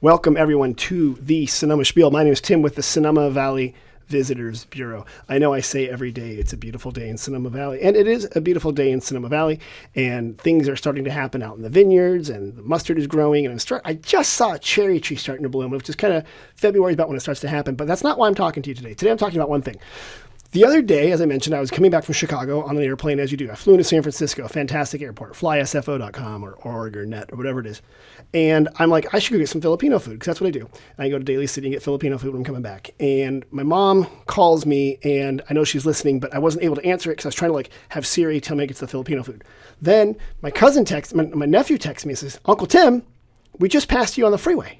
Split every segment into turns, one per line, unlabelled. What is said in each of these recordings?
Welcome, everyone, to the Sonoma Spiel. My name is Tim with the Sonoma Valley Visitors Bureau. I know I say every day it's a beautiful day in Sonoma Valley, and it is a beautiful day in Sonoma Valley, and things are starting to happen out in the vineyards, and the mustard is growing, and I just saw a cherry tree starting to bloom, which is kind of February is about when it starts to happen, but that's not why I'm talking to you today. Today I'm talking about one thing. The other day, as I mentioned, I was coming back from Chicago on an airplane, as you do. I flew into San Francisco, a fantastic airport, flysfo.com or org or net or whatever it is. And I'm like, I should go get some Filipino food because that's what I do. And I go to Daly City and get Filipino food when I'm coming back. And my mom calls me, and I know she's listening, but I wasn't able to answer it because I was trying to have Siri tell me it's the Filipino food. Then my nephew texts me and says, Uncle Tim, we just passed you on the freeway.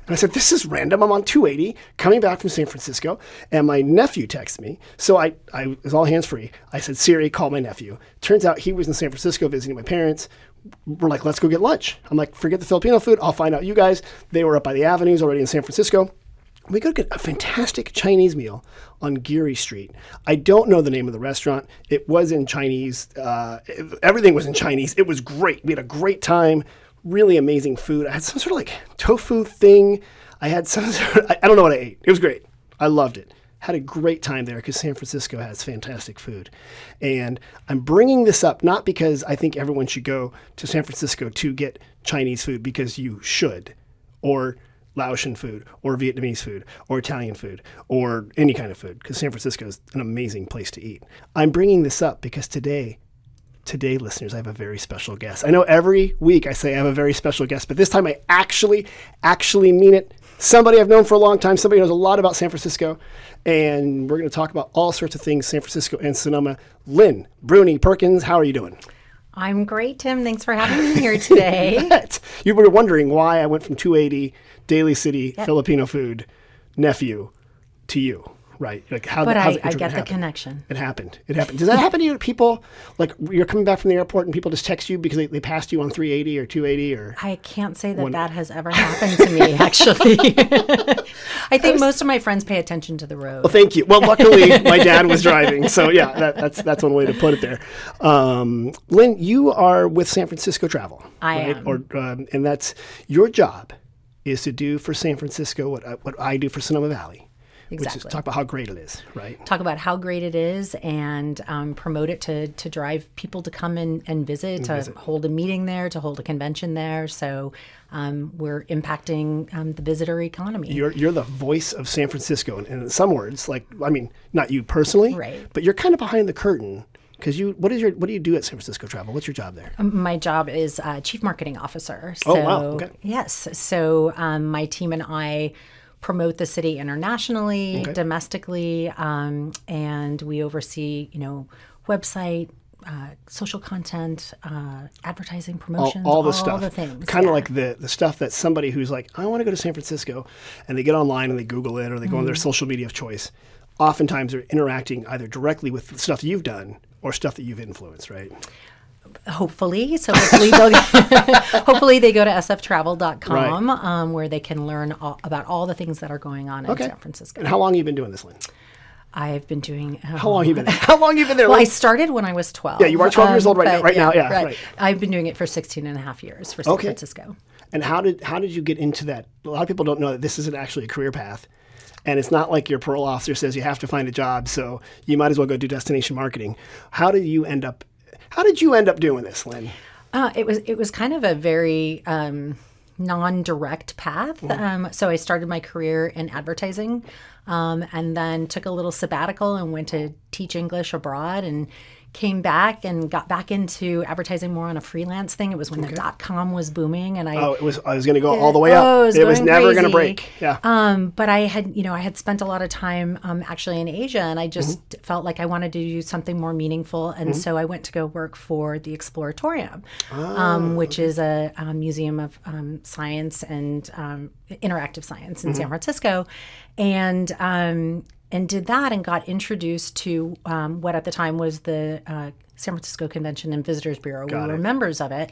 And I said, this is random. I'm on 280 coming back from San Francisco. And my nephew texted me. So I was all hands free. I said, Siri, call my nephew. Turns out he was in San Francisco visiting my parents. We're like, let's go get lunch. I'm like, forget the Filipino food. I'll find out you guys. They were up by the avenues already in San Francisco. We go get a fantastic Chinese meal on Geary Street. I don't know the name of the restaurant. It was in Chinese. Everything was in Chinese. It was great. We had a great time. Really amazing food. I had some sort of tofu thing. I had some I don't know what I ate. It was great. I loved it. Had a great time there because San Francisco has fantastic food. And I'm bringing this up not because I think everyone should go to San Francisco to get Chinese food, because you should, or Laotian food, or Vietnamese food, or Italian food, or any kind of food, because San Francisco is an amazing place to eat. I'm bringing this up because today, listeners, I have a very special guest. I know every week I say I have a very special guest, but this time I actually mean it. Somebody I've known for a long time, somebody who knows a lot about San Francisco, and we're going to talk about all sorts of things, San Francisco and Sonoma. Lynn Bruni-Perkins, how are you doing?
I'm great, Tim. Thanks for having me here today.
You were wondering why I went from 280, Daly City, yep, Filipino food, nephew, to you. Right.
I get the connection.
It happened. Does that happen to you? People, you're coming back from the airport and people just text you because they passed you on 380 or 280 or...
I can't say that has ever happened to me, actually. I think most of my friends pay attention to the road.
Well, thank you. Well, luckily, my dad was driving. So, yeah, that's one way to put it there. Lynn, you are with San Francisco Travel.
I am.
And that's your job is to do for San Francisco what I do for Sonoma Valley.
Exactly.
Which is talk about how great it is, right?
Talk about how great it is and promote it to drive people to come and visit, to hold a meeting there, to hold a convention there. So we're impacting the visitor economy.
You're the voice of San Francisco. And in some words, not you personally,
right,
but you're kind of behind the curtain. Because what do you do at San Francisco Travel? What's your job there?
My job is Chief Marketing Officer.
So, wow. Okay.
Yes. So my team and I promote the city internationally, domestically, and we oversee, website, social content, advertising, promotions,
all the stuff,
all the things.
Kind of like the stuff that somebody who's like, I want to go to San Francisco, and they get online and they Google it or they go on their social media of choice. Oftentimes they're interacting either directly with the stuff you've done or stuff that you've influenced, right?
Hopefully. So hopefully they go to sftravel.com, right, where they can learn about all the things that are going on in San Francisco.
And how long have you been doing this, Lynn?
I've been doing...
How long have you been there?
Well, I started when I was 12.
Yeah, you are 12 years old now. Yeah, right.
I've been doing it for 16 and a half years for San Francisco.
And how did you get into that? A lot of people don't know that this isn't actually a career path. And it's not like your parole officer says you have to find a job, so you might as well go do destination marketing. How did you end up doing this, Lynn?
It was kind of a very non-direct path. So I started my career in advertising, and then took a little sabbatical and went to teach English abroad, and came back and got back into advertising more on a freelance thing. It was when the .com was booming, and I
was going to go all the way up. It was never going to break. Yeah.
But I had spent a lot of time actually in Asia, and I just felt like I wanted to do something more meaningful, and so I went to go work for the Exploratorium, which is a museum of science and interactive science in San Francisco, and did that and got introduced to what at the time was the San Francisco Convention and Visitors Bureau. We were members of it.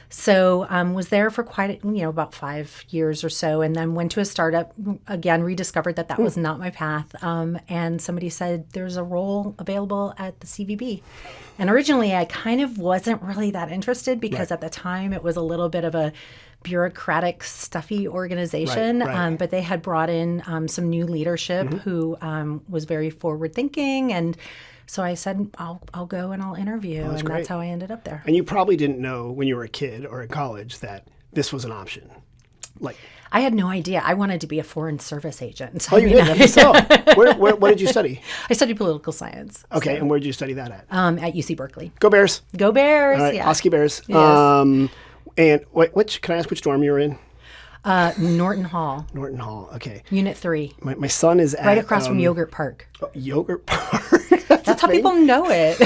So was there for about 5 years or so, and then went to a startup, again, rediscovered that was not my path. And somebody said, there's a role available at the CVB. And originally I kind of wasn't really that interested because at the time it was a little bit of a bureaucratic, stuffy organization.
Right.
But they had brought in some new leadership who was very forward thinking. And so I said, I'll go and I'll interview. And
great.
That's how I ended up there.
And you probably didn't know when you were a kid or in college that this was an option. Like,
I had no idea. I wanted to be a foreign service agent.
oh, you did? So, what did you study?
I studied political science.
Okay, and where did you study that at?
At UC Berkeley.
Go Bears.
Go Bears.
All right,
Yeah.
Husky Bears.
Yes.
And can I ask which dorm you were in?
Norton Hall.
Norton Hall. Okay.
Unit 3.
My son is
Right across from Yogurt Park.
Yogurt Park.
That's how people know it.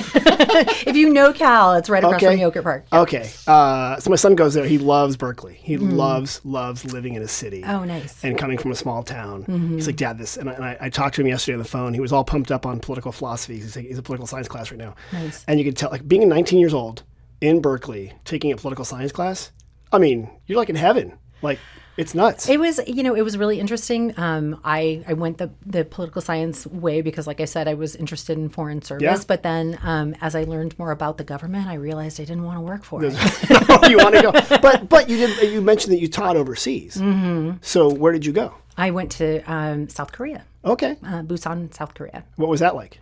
If you know Cal, it's right across from Yogurt Park. Yep.
Okay. So my son goes there. He loves Berkeley. He loves living in a city.
Oh, nice.
And coming from a small town. He's like, Dad, this. And I talked to him yesterday on the phone. He was all pumped up on political philosophy. He's a political science class right now.
Nice.
And you could tell, like, being 19 years old in Berkeley, taking a political science class, I mean, you're like in heaven. Like, it's nuts.
It was, it was really interesting. I went the political science way because, like I said, I was interested in foreign service.
Yeah.
But then as I learned more about the government, I realized I didn't want to work for it.
No, you want to go. But you mentioned that you taught overseas. So where did you go?
I went to South Korea.
Okay.
Busan, South Korea.
What was that like?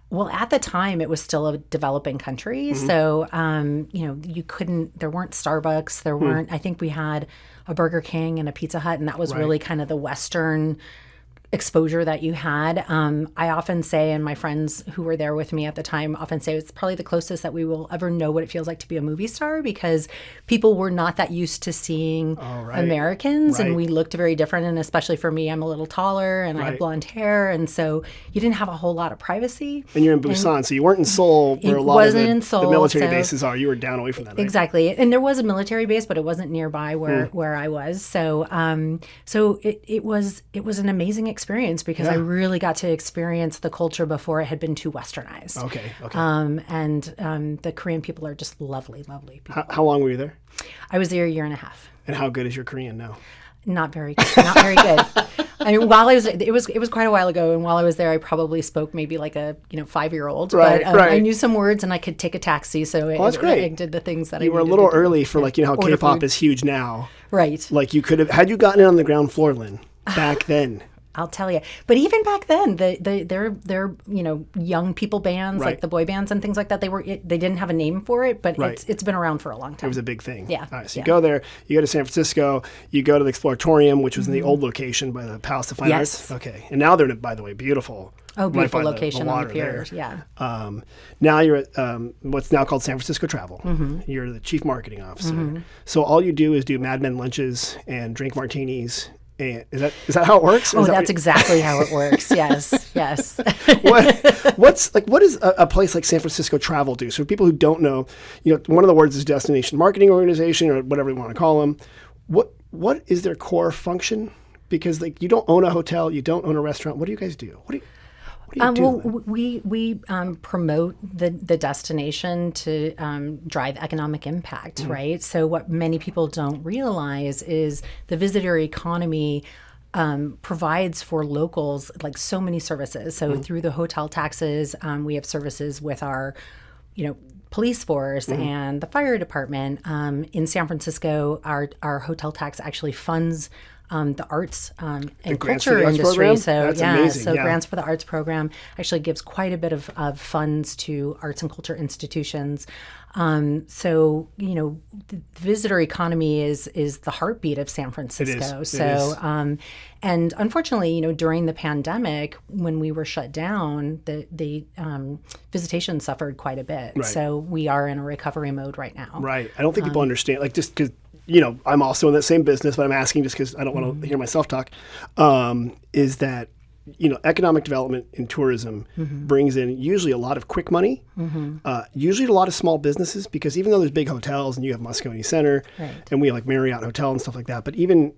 Well, at the time, it was still a developing country. So, you couldn't, there weren't Starbucks. There weren't, I think we had a Burger King and a Pizza Hut, and that was really kind of the Western exposure that you had. I often say, and my friends who were there with me at the time often say, it's probably the closest that we will ever know what it feels like to be a movie star, because people were not that used to seeing Americans, and we looked very different. And especially for me, I'm a little taller and I have blonde hair, and so you didn't have a whole lot of privacy.
And you're in Busan, so you weren't in Seoul, where a lot of the military bases are. You were down away from that, right?
Exactly. And there was a military base, but it wasn't nearby where I was. So it was an amazing experience because I really got to experience the culture before it had been too westernized. Okay. And the Korean people are just lovely, lovely people.
How long were you there?
I was there a year and a half.
And how good is your Korean now?
Not very good. Not very good. I mean, while I was, it was quite a while ago, and while I was there, I probably spoke maybe like a 5-year-old.
Right.
I knew some words, and I could take a taxi, so
that's great.
I did the things that
you were a little early for how K-pop is huge now.
Right.
Like you could have, had you gotten in on the ground floor, Lynn, back then.
I'll tell you. But even back then, they're young people bands, like the boy bands and things like that. They didn't have a name for it, but it's been around for a long time.
It was a big thing.
Yeah.
All right. So you go there. You go to San Francisco. You go to the Exploratorium, which was in the old location by the Palace of Fine Arts. Okay. And now they're, by the way, beautiful.
Oh, beautiful location on the piers.
Yeah. Now you're at what's now called San Francisco Travel. You're the chief marketing officer. So all you do is do Mad Men lunches and drink martinis. And is that how it works?
Oh, that's exactly how it works. Yes.
What does a place like San Francisco Travel do? So for people who don't know, one of the words is destination marketing organization or whatever you want to call them. What is their core function? Because you don't own a hotel, you don't own a restaurant. What do you guys do? What do you do?
Well, we promote the destination to drive economic impact, right? So what many people don't realize is the visitor economy provides for locals like so many services. So through the hotel taxes, we have services with our, police force and the fire department. In San Francisco, our hotel tax actually funds the arts and culture industry.
Program?
So
that's amazing.
Grants for the Arts program actually gives quite a bit of funds to arts and culture institutions. The visitor economy is the heartbeat of San Francisco. And unfortunately, during the pandemic, when we were shut down, the visitation suffered quite a bit. Right. So we are in a recovery mode right now.
Right. I don't think people understand, just because I'm also in that same business, but I'm asking just because I don't want to hear myself talk, is that, economic development in tourism brings in usually a lot of quick money, usually a lot of small businesses, because even though there's big hotels and you have Moscone Center and we have like Marriott Hotel and stuff like that, but even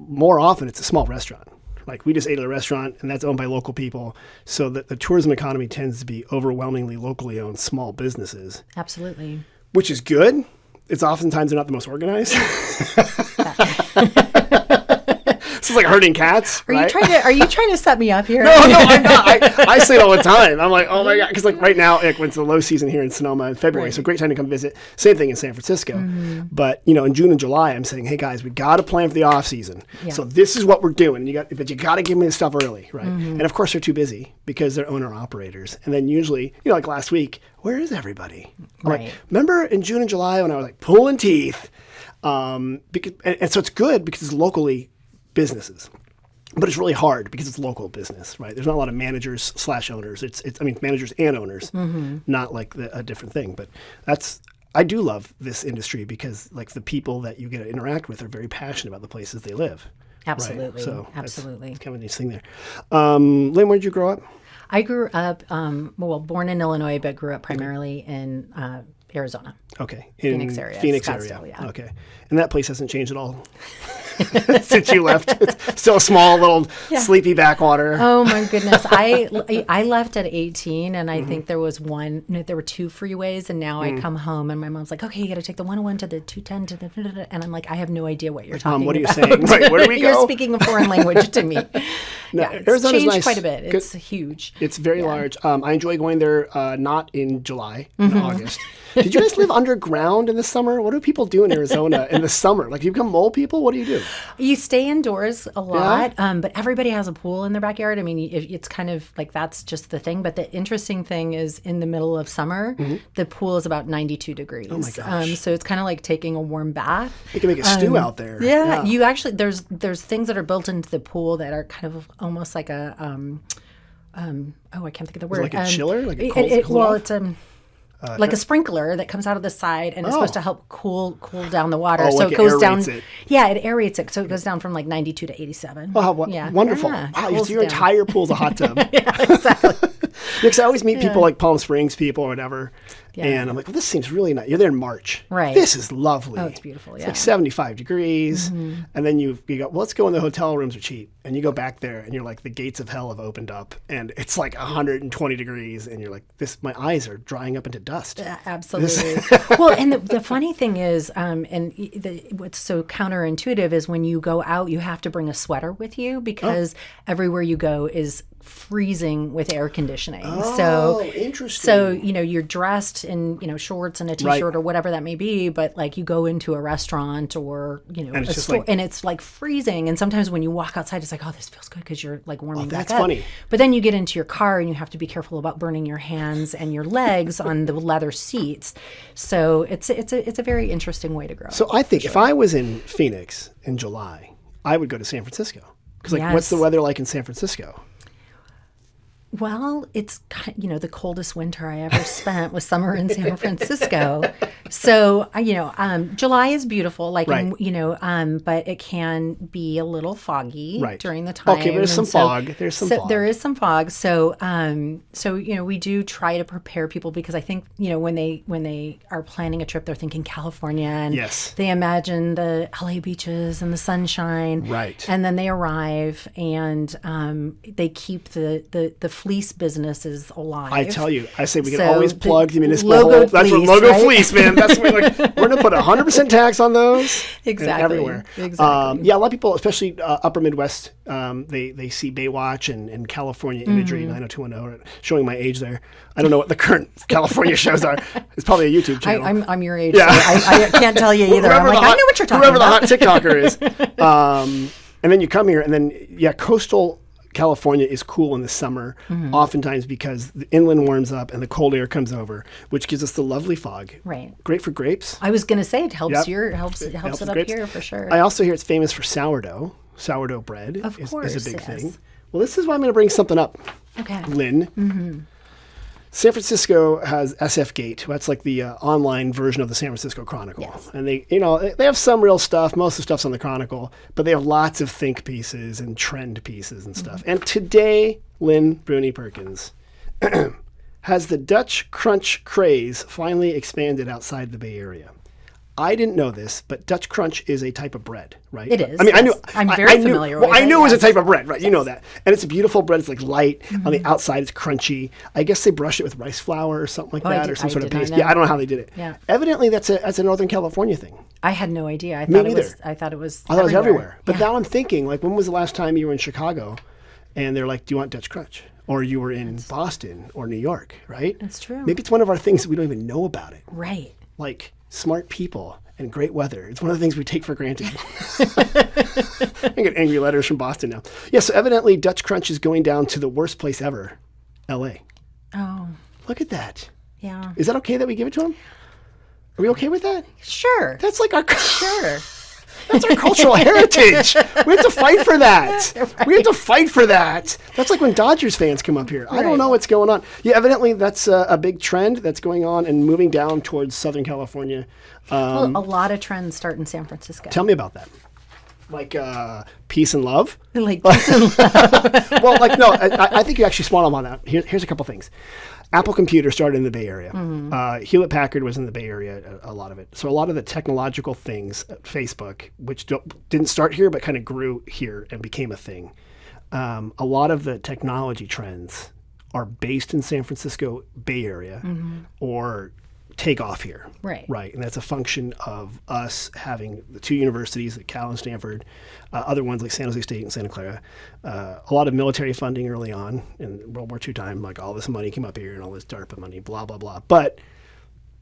more often it's a small restaurant. Like we just ate at a restaurant and that's owned by local people. So that the tourism economy tends to be overwhelmingly locally owned small businesses.
Absolutely.
Which is good. It's oftentimes they're not the most organized. It's like herding cats.
Are you trying to set me up here?
No, I'm not. I say it all the time. I'm like, oh my God. Because like right now, when it's the low season here in Sonoma in February, so great time to come visit. Same thing in San Francisco. But, in June and July, I'm saying, hey guys, we got to plan for the off season. Yeah. So this is what we're doing. But you got to give me the stuff early, right? And of course, they're too busy because they're owner operators. And then usually, like last week, where is everybody? Like, remember in June and July when I was like pulling teeth? And so it's good because it's locally businesses. But it's really hard because it's local business, right? There's not a lot of managers / owners. It's managers and owners, not like a different thing. But I do love this industry because like the people that you get to interact with are very passionate about the places they live.
Absolutely.
Right? So
absolutely.
That's kind of a nice thing there. Lynn, where did you grow up?
I grew up, born in Illinois, but grew up primarily in Arizona.
Okay.
Phoenix area.
Phoenix
Scottsdale,
area.
yeah.
Okay. And that place hasn't changed at all since you left. It's still a small little sleepy backwater.
Oh my goodness. I left at 18 and I think there were 2 freeways and now I come home and my mom's like, okay, you got to take the 101 to the 210 to the, and I'm like, I have no idea what you're talking about.
What are you saying? Right, where do we go?
You're speaking a foreign language to me.
No,
it's
Arizona's
changed
nice.
Quite a bit. It's huge.
It's very large. I enjoy going there, not in July, in August. Did you guys live underground in the summer? What do people do in Arizona in the summer? Like, you become mole people? What do you do?
You stay indoors a lot, but everybody has a pool in their backyard. I mean, it's kind of like that's just the thing. But the interesting thing is in the middle of summer, the pool is about 92 degrees.
Oh, my gosh.
So it's kind of like taking a warm bath.
You can make a stew out there.
Yeah. You actually, there's things that are built into the pool that are kind of almost like a, I can't think of the word.
Like a chiller? Like a
it's like a sprinkler that comes out of the side and it's supposed to help cool down the water. So
like
it goes down.
It.
Yeah, it aerates it. So it goes down from like 92 to 87.
Oh, wonderful.
Yeah,
wow, your entire pool's a hot tub.
Yeah, exactly.
Because I always meet people like Palm Springs people or whatever. Yeah. And I'm like, well, this seems really nice. You're there in March.
Right.
This is lovely.
Oh, it's beautiful.
It's like 75 degrees. And then you go, well, let's go in the hotel rooms are cheap. And you go back there and you're like, the gates of hell have opened up and it's like 120 degrees. And you're like, my eyes are drying up into dust.
Absolutely. Well, and the funny thing is, what's so counterintuitive is when you go out, you have to bring a sweater with you because everywhere you go is freezing with air conditioning.
Oh, interesting.
So, you're dressed in, shorts and a t-shirt or whatever that may be, but like you go into a restaurant or, a store and it's like freezing. And sometimes when you walk outside, it's like, oh, this feels good because you're like warming back up.
That's funny.
But then you get into your car and you have to be careful about burning your hands and your legs on the leather seats. So it's a very interesting way to grow.
So I think if I was in Phoenix in July, I would go to San Francisco. Because what's the weather like in San Francisco?
Well, it's the coldest winter I ever spent was summer in San Francisco. So July is beautiful, but it can be a little foggy during the time.
Okay, but there's some fog. There
is some fog. So we do try to prepare people because I think when they are planning a trip, they're thinking California and they imagine the LA beaches and the sunshine.
Right.
And then they arrive and they keep the fleece business is alive.
I tell you, I say we can always plug the municipal hole. That's what logo fleece, man. That's what we're going to put 100% tax on those.
Exactly.
Everywhere.
Exactly.
A lot of people, especially upper Midwest, they see Baywatch and California imagery 90210, showing my age there. I don't know what the current California shows are. It's probably a YouTube channel.
I'm your age, so I can't tell you either. I'm like, I know what you're talking about.
Whoever the hot TikToker is. And then you come here, and then, coastal California is cool in the summer, oftentimes because the inland warms up and the cold air comes over, which gives us the lovely fog.
Right.
Great for grapes.
I was going to say it helps it up grapes. Here for sure.
I also hear it's famous for sourdough. Sourdough bread is a big thing. Well, this is why I'm going to bring something up.
Okay.
Lynn. San Francisco has SF Gate. That's like the online version of the San Francisco Chronicle.
Yes.
And they have some real stuff. Most of the stuff's on the Chronicle, but they have lots of think pieces and trend pieces and stuff. And today, Lynn Bruni-Perkins has the Dutch crunch craze finally expanded outside the Bay Area. I didn't know this, but Dutch Crunch is a type of bread, right?
It is.
I mean,
yes. I'm very familiar with it.
I knew it was a
yes.
type of bread, right? You know that. And it's a beautiful bread. It's like light. On the outside, it's crunchy. I guess they brush it with rice flour or something like that, or some sort of paste. Yeah, I don't know how they did it.
Yeah.
Evidently, that's a Northern California thing.
I had no idea. I
Me neither.
I thought it was
everywhere. But now I'm thinking, like, when was the last time you were in Chicago and they're like, do you want Dutch Crunch? Or you were in Boston or New York, right?
That's true.
Maybe it's one of our things that we don't even know about it.
Right.
Like smart people and great weather. It's one of the things we take for granted. I get angry letters from Boston now. Yeah, so evidently Dutch Crunch is going down to the worst place ever, L.A.
Oh.
Look at that.
Yeah.
Is that okay that we give it to him? Are we okay with that?
Sure.
That's like our...
Sure.
That's our cultural heritage. We have to fight for that. Right. We have to fight for that. That's like when Dodgers fans come up here. I don't know what's going on. Yeah, evidently that's a big trend that's going on and moving down towards Southern California.
Well, a lot of trends start in San Francisco.
Tell me about that. Like peace and love?
Like peace and love.
Well, like, no, I think you actually spawned them on that. Here's a couple things. Apple Computer started in the Bay Area. Hewlett-Packard was in the Bay Area, a lot of it. So a lot of the technological things, Facebook, which didn't start here but kind of grew here and became a thing. A lot of the technology trends are based in San Francisco Bay Area or take off here.
Right.
Right. And that's a function of us having the two universities, Cal and Stanford, other ones like San Jose State and Santa Clara, a lot of military funding early on in World War II time, like all this money came up here and all this DARPA money, blah, blah, blah. But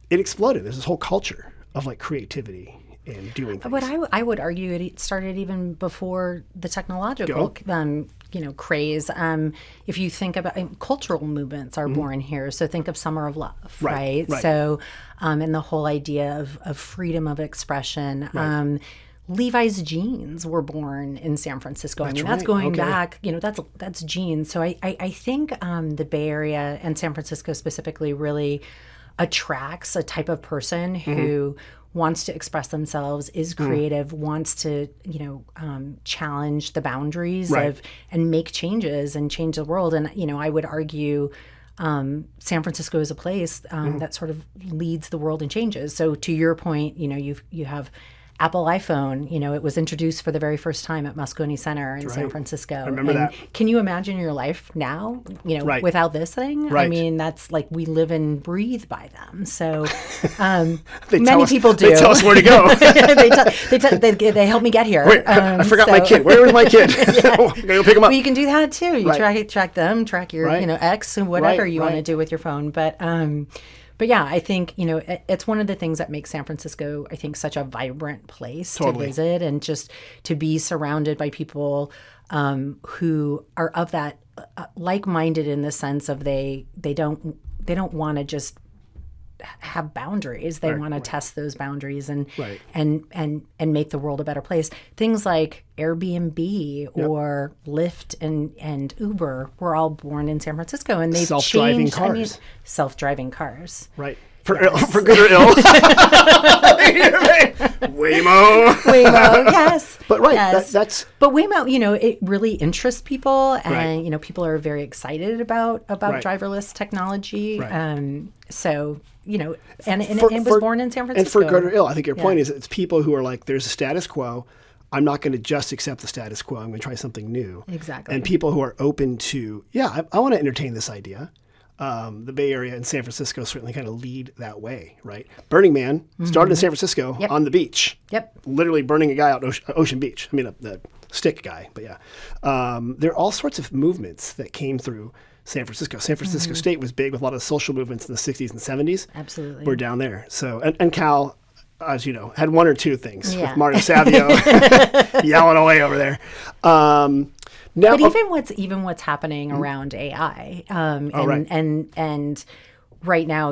it exploded. There's this whole culture of like creativity and doing things.
But I would argue it started even before the technological craze. If you think about cultural movements are born here. So think of Summer of Love, right? So and the whole idea of freedom of expression. Right. Levi's jeans were born in San Francisco. That's going back, that's jeans. So I think the Bay Area and San Francisco specifically really attracts a type of person who wants to express themselves, is creative, wants to, challenge the boundaries of and make changes and change the world. And, I would argue San Francisco is a place that sort of leads the world and changes. So to your point, you have Apple iPhone, it was introduced for the very first time at Moscone Center in San Francisco. I remember that. Can you imagine your life now, without this thing? Right. I mean, that's like we live and breathe by them. So many people do.
They tell us where to go.
they help me get here.
Wait, I forgot my kid. Where was my kid? Gotta go pick him up.
Well, you can do that too. You track them, track your ex and whatever you want to do with your phone. But yeah, I think, it's one of the things that makes San Francisco, I think, such a vibrant place to visit and just to be surrounded by people who are of that like-minded in the sense of they don't want to just have boundaries. They want to test those boundaries and make the world a better place. Things like Airbnb or Lyft and Uber were all born in San Francisco, and they've
self-driving
changed.
cars.
Self-driving cars.
Right. For good or ill. Waymo,
yes.
But that's.
But Waymo, it really interests people, and people are very excited about driverless technology. Right. So and it was born in San Francisco.
And for good or ill, I think your point is it's people who are like, there's a status quo. I'm not going to just accept the status quo. I'm going to try something new.
Exactly.
And people who are open to, I want to entertain this idea. The Bay Area and San Francisco certainly kind of lead that way, right? Burning Man started in San Francisco on the beach. Yep. Literally burning a guy out Ocean Beach. I mean, the stick guy, but yeah. There are all sorts of movements that came through San Francisco. San Francisco State was big with a lot of social movements in the 60s and 70s.
Absolutely.
We're down there. So, and Cal, as you know, had one or two things with Mario Savio yelling away over there.
Now, but even what's happening around AI, and right now,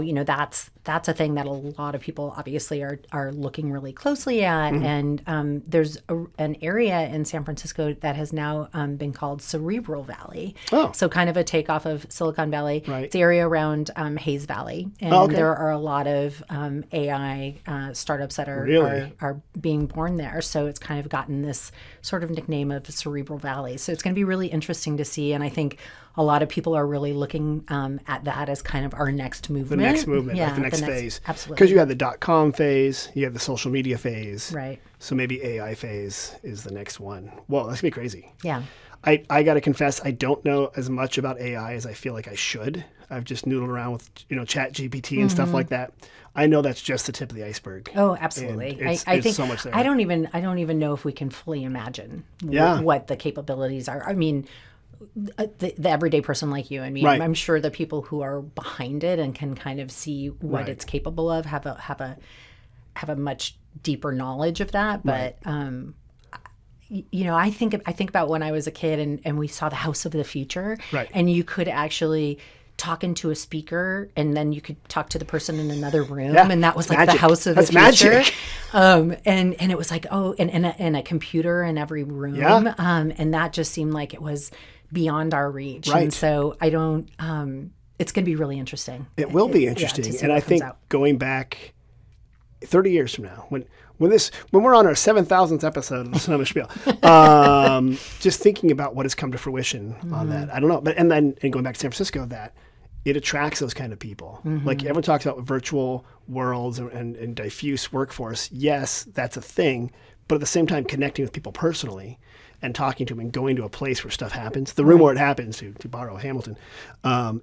that's a thing that a lot of people obviously are looking really closely at. And there's an area in San Francisco that has now been called Cerebral Valley. Oh. So kind of a takeoff of Silicon Valley. Right. It's the area around Hayes Valley. And there are a lot of AI startups that are being born there. So it's kind of gotten this sort of nickname of Cerebral Valley. So it's going to be really interesting to see. And I think a lot of people are really looking at that as kind of our next movement.
The next movement.
Yeah,
like the next phase.
Absolutely.
Because you had the .com phase, you had the social media phase.
Right.
So maybe AI phase is the next one. Whoa, that's going to be crazy.
Yeah.
I got to confess, I don't know as much about AI as I feel like I should. I've just noodled around with, Chat GPT and stuff like that. I know that's just the tip of the iceberg.
Oh, absolutely.
I think so much there.
I don't even know if we can fully imagine what the capabilities are. I mean, the everyday person like you and me,
Right.
I'm sure the people who are behind it and can kind of see what it's capable of have a much deeper knowledge of that. But I think about when I was a kid and we saw the House of the Future,
Right.
and you could actually talk into a speaker, and then you could talk to the person in another room, and that was like
magic.
the House of
That's
the Future.
magic.
And it was like, and a computer in every room, and that just seemed like it was beyond our reach.
Right.
And so I don't. It's going to be really interesting.
It will be interesting,
to see
and
what
I think
comes out.
going back 30 years from now, when we're on our 7,000th episode of the Sonoma Spiel, just thinking about what has come to fruition on that, I don't know. But and going back to San Francisco, that it attracts those kind of people. Like everyone talks about virtual worlds and diffuse workforce. Yes, that's a thing, but at the same time, connecting with people personally and talking to them and going to a place where stuff happens, the room where it happens, to borrow Hamilton,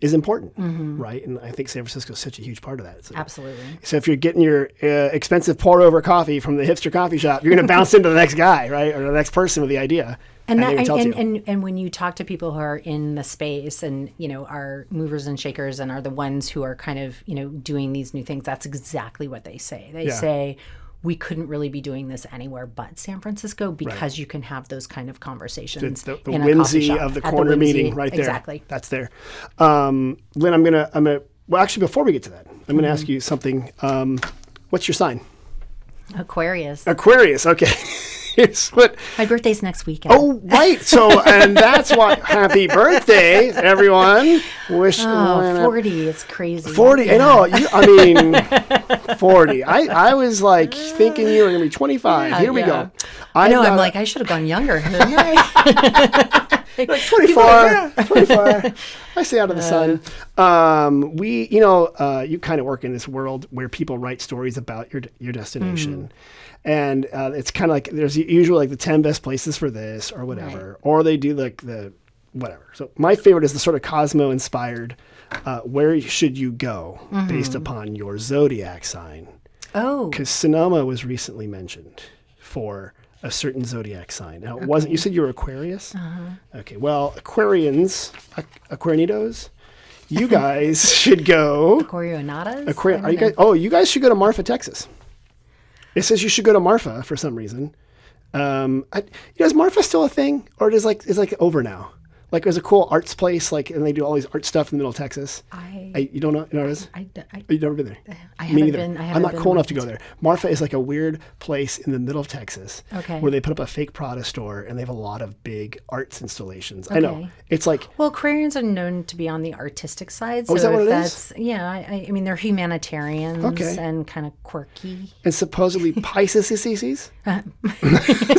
is important, right? And I think San Francisco is such a huge part of that. So,
Absolutely.
So if you're getting your expensive pour-over coffee from the hipster coffee shop, you're going to bounce into the next guy, right? Or the next person with the idea.
And
they would tell you.
and when you talk to people who are in the space and are movers and shakers and are the ones who are kind of doing these new things, that's exactly what they say. They say, we couldn't really be doing this anywhere but San Francisco because you can have those kind of conversations.
The
in a
whimsy
coffee shop,
of the
at
corner
whimsy.
meeting right there.
Exactly.
That's there. Lynn, I'm gonna. Well, actually, before we get to that, I'm gonna ask you something. What's your sign?
Aquarius.
Aquarius. Okay. Here's what.
My birthday's next weekend.
Oh, right. So, and that's why. Happy birthday, everyone.
40. It's crazy.
40. Yeah. I know. I mean, 40. I was like thinking you were going to be 25.
Yeah,
Here we go.
I know. I'm like, I should have gone younger. Didn't I?
Like 24. 24. I stay out of the sun. You kind of work in this world where people write stories about your destination. And it's kind of like there's usually like the 10 best places for this or whatever. Right. Or they do like the whatever. So my favorite is the sort of Cosmo-inspired where should you go based upon your zodiac sign. Oh. Because Sonoma was recently mentioned for a certain zodiac sign. Now, it wasn't, you said you were Aquarius? Okay, well, Aquarians, Aquarianitos, you guys should go.
Aquarionatas?
You guys should go to Marfa, Texas. It says you should go to Marfa for some reason. Is Marfa still a thing? Or is like over now? Like there's a cool arts place, and they do all these art stuff in the middle of Texas. You don't know what it is? You've never been there?
I haven't been.
I'm not cool enough to go there. Marfa is like a weird place in the middle of Texas where they put up a fake Prada store and they have a lot of big arts installations. I know. It's like...
Well, Aquarians are known to be on the artistic side. So
is that what it is?
Yeah. I mean, they're humanitarians and kind of quirky.
And supposedly Pisces is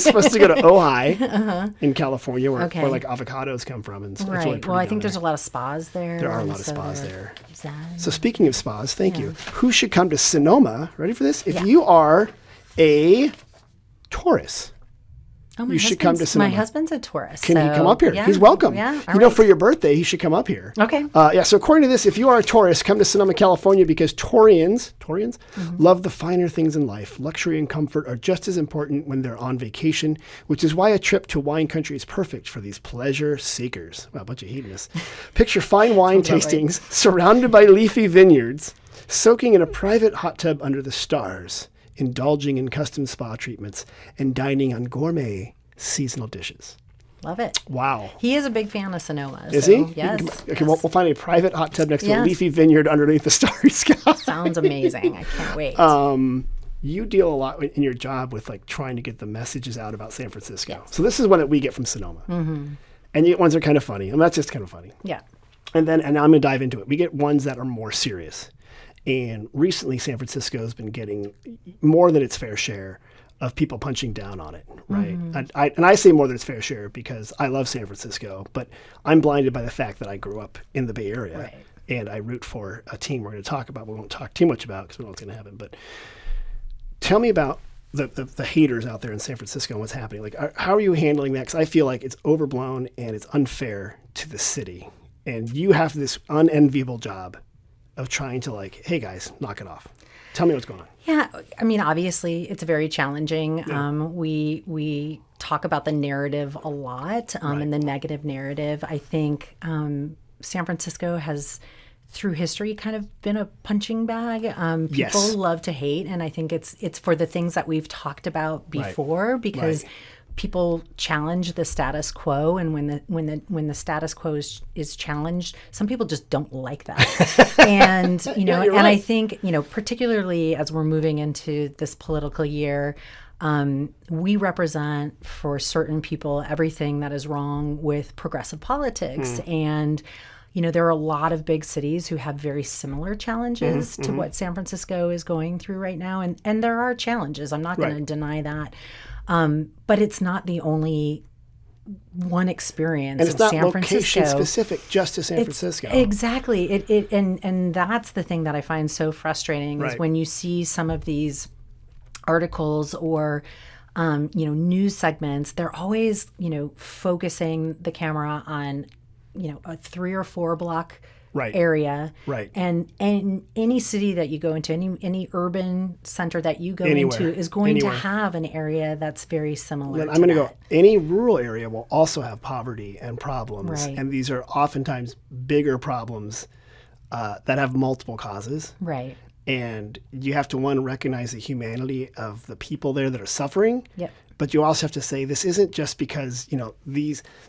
supposed to go to Ojai in California where like avocados come from. And
right. Really well, I think there's a lot of spas there.
There are a lot of spas there. So speaking of spas, thank you. Who should come to Sonoma? Ready for this? If you are a Taurus, you should come to Sonoma.
My husband's a Taurus.
Can he come up here? He's welcome. Yeah, for your birthday, he should come up here.
Okay.
So according to this, if you are a Taurus, come to Sonoma, California, because Taurians love the finer things in life. Luxury and comfort are just as important when they're on vacation, which is why a trip to wine country is perfect for these pleasure seekers. Well, a bunch of hedonists. Picture fine wine tastings surrounded by leafy vineyards, soaking in a private hot tub under the stars, indulging in custom spa treatments, and dining on gourmet seasonal dishes.
Love it.
Wow.
He is a big fan of Sonoma.
Is he?
Yes.
Okay, we'll find a private hot tub next to a leafy vineyard underneath the starry sky.
Sounds amazing. I can't wait.
You deal a lot in your job with trying to get the messages out about San Francisco. Yes. So this is one that we get from Sonoma. And you get ones that are kind of funny. And that's just kind of funny.
Yeah.
And now I'm going to dive into it. We get ones that are more serious. And recently, San Francisco has been getting more than its fair share of people punching down on it, right? And I say more than its fair share because I love San Francisco, but I'm blinded by the fact that I grew up in the Bay Area.
Right.
and I root for a team we're going to talk about. We won't talk too much about because we don't know what's going to happen. But tell me about the haters out there in San Francisco and what's happening. Like, how are you handling that? Because I feel like it's overblown and it's unfair to the city. And you have this unenviable job of trying to like, hey guys, knock it off. Tell me what's going on.
Yeah, I mean, obviously, it's very challenging. Yeah. We talk about the narrative a lot, and the negative narrative. I think San Francisco has, through history, kind of been a punching bag. People love to hate, and I think it's for the things that we've talked about before, because people challenge the status quo, and when the status quo is challenged, some people just don't like that. And and I think particularly as we're moving into this political year, we represent for certain people everything that is wrong with progressive politics. And there are a lot of big cities who have very similar challenges to what San Francisco is going through right now, and there are challenges. I'm not going to deny that. But it's not the only one experience
and it's
of
not
San Francisco.
Location specific just to San Francisco.
Exactly. And that's the thing that I find so frustrating is when you see some of these articles or news segments, they're always focusing the camera on a 3 or 4 block area. Right. And any city that you go into, any urban center that you go into is going to have an area that's very similar to
I'm going to go, any rural area will also have poverty and problems.
Right.
And these are oftentimes bigger problems that have multiple causes.
Right.
And you have to, one, recognize the humanity of the people there that are suffering.
Yep.
But you also have to say this isn't just because,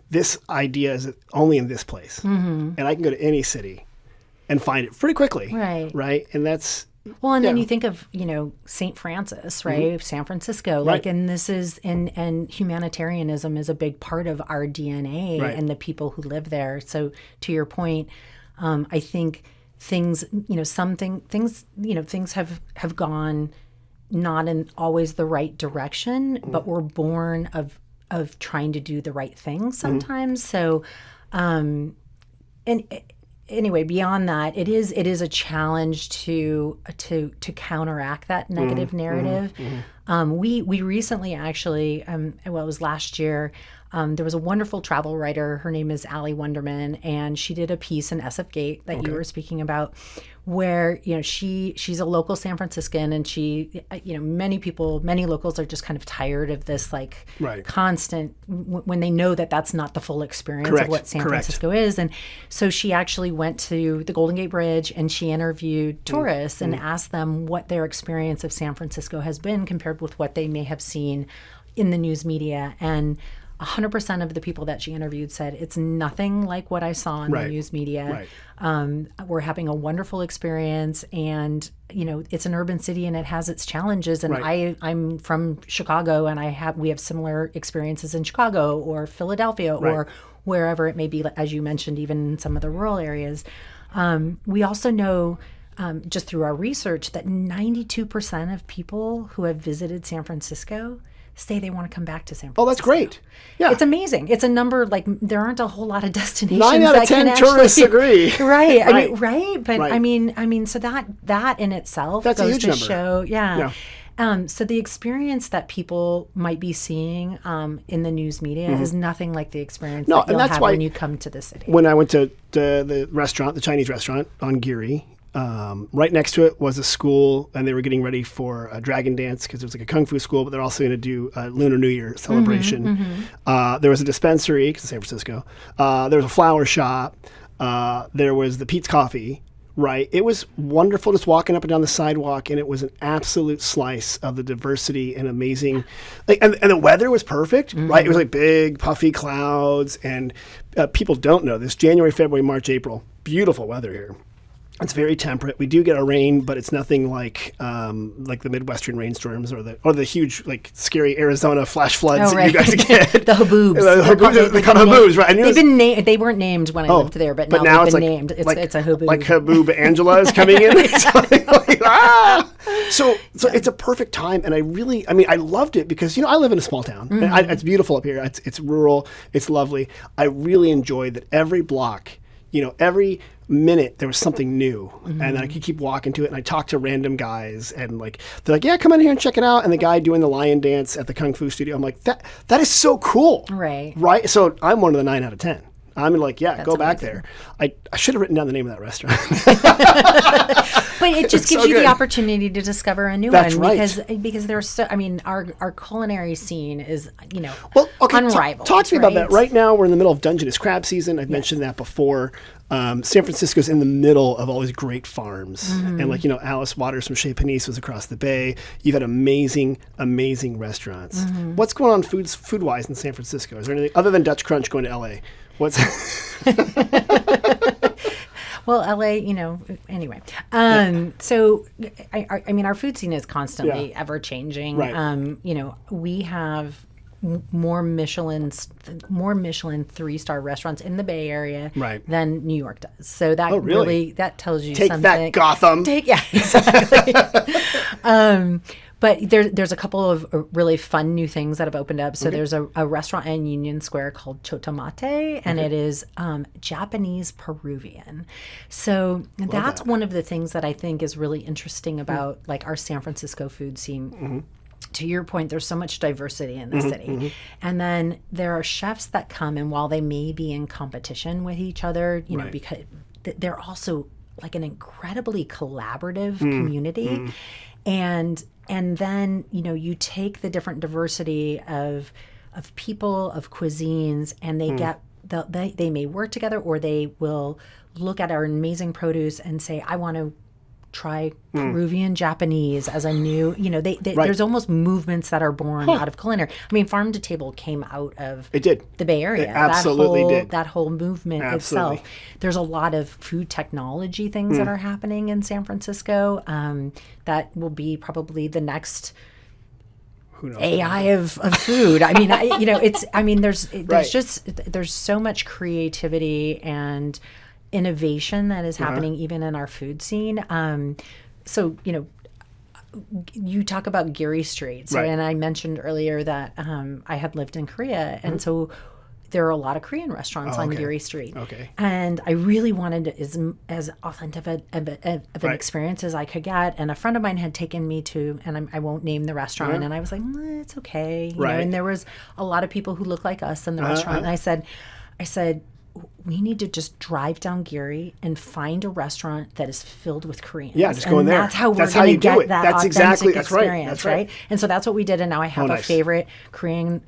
this idea is only in this place. Mm-hmm. And I can go to any city and find it pretty quickly. Right. Right. And that's...
Well, and then you think of, St. Francis, right? San Francisco. Like, and this is, and humanitarianism is a big part of our DNA and the people who live there. So to your point, I think things, things have gone not in always the right direction, but we're born of trying to do the right thing sometimes. So, anyway, beyond that, it is a challenge to counteract that negative narrative. We recently actually, it was last year. There was a wonderful travel writer. Her name is Allie Wonderman, and she did a piece in SF Gate that you were speaking about, where she's a local San Franciscan, and she many locals are just kind of tired of this constant when they know that that's not the full experience of what San Francisco is. And so she actually went to the Golden Gate Bridge and she interviewed tourists and asked them what their experience of San Francisco has been compared with what they may have seen in the news media. And 100% of the people that she interviewed said, it's nothing like what I saw in the news media. We're having a wonderful experience, and it's an urban city and it has its challenges. And I'm from Chicago, and we have similar experiences in Chicago or Philadelphia or wherever it may be, as you mentioned, even in some of the rural areas. We also know just through our research that 92% of people who have visited San Francisco say they want to come back to San Francisco.
Oh, that's great. Yeah.
It's amazing. It's a number, there aren't a whole lot of destinations
9 out of 10 tourists agree.
Right. But I mean, so that in itself
that's
goes
a huge
to
number.
Show, so the experience that people might be seeing in the news media is nothing like the experience that you'll have when you come to the city.
When I went to the restaurant, the Chinese restaurant on Geary, right next to it was a school, and they were getting ready for a dragon dance because it was like a kung fu school, but they're also going to do a Lunar New Year celebration. There was a dispensary, because San Francisco. There was a flower shop. There was the Pete's Coffee. Right. It was wonderful just walking up and down the sidewalk, and it was an absolute slice of the diversity and amazing. And the weather was perfect, right? It was like big, puffy clouds, and people don't know this. January, February, March, April, beautiful weather here. It's very temperate. We do get a rain, but it's nothing like the Midwestern rainstorms or the huge scary Arizona flash floods that you guys get.
The haboobs.
They're called haboobs, right?
They weren't named when I lived there, but now they've been named. It's a haboob.
Like Haboob Angela is coming in. So it's a perfect time, and I loved it because I live in a small town. And it's beautiful up here. It's rural. It's lovely. I really enjoyed that every block every minute there was something new, and then I could keep walking to it, and I talked to random guys, and like they're like, yeah, come in here and check it out. And the guy doing the lion dance at the Kung Fu studio, I'm like, that is so cool. Right. So I'm one of the 9 out of 10. I'm like, yeah, go back there. I should have written down the name of that restaurant.
But it just gives you the opportunity to discover a new one.
Right.
Because there's our culinary scene is, unrivaled.
Talk to me about that. Right now we're in the middle of Dungeness crab season. I've mentioned that before. San Francisco's in the middle of all these great farms. And Alice Waters from Chez Panisse was across the bay. You've had amazing, amazing restaurants. What's going on food-wise in San Francisco? Is there anything other than Dutch Crunch going to LA? What's
Well, LA, anyway. So, I mean, our food scene is constantly ever changing.
Right.
We have more Michelin 3-star restaurants in the Bay Area than New York does. So that really that tells you
Take
something.
That, Gotham.
Exactly. But there's a couple of really fun new things that have opened up. So there's a restaurant in Union Square called Chotomate, and it is Japanese Peruvian. So that's one of the things that I think is really interesting about like our San Francisco food scene. To your point, there's so much diversity in the city. And then there are chefs that come, and while they may be in competition with each other, because they're also like an incredibly collaborative community. And then, you take the different diversity of people, of cuisines, and they they may work together, or they will look at our amazing produce and say, I want to try Peruvian Japanese as a new, there's almost movements that are born out of culinary. I mean, Farm to Table came out of the Bay Area.
It absolutely did.
That whole movement itself. There's a lot of food technology things that are happening in San Francisco that will be probably the next AI of food. I mean, there's so much creativity and innovation that is happening even in our food scene. So, you talk about Geary Street. So, and I mentioned earlier that I had lived in Korea. And so there are a lot of Korean restaurants on Geary Street. And I really wanted as authentic of an experience as I could get. And a friend of mine had taken me to, and I won't name the restaurant. And I was like, it's okay. You know, and there was a lot of people who look like us in the restaurant. And I said, we need to just drive down Geary and find a restaurant that is filled with Koreans. Yeah, just go in there. That's how we're going to get that authentic experience, right? And so that's what we did. And now I have a favorite Korean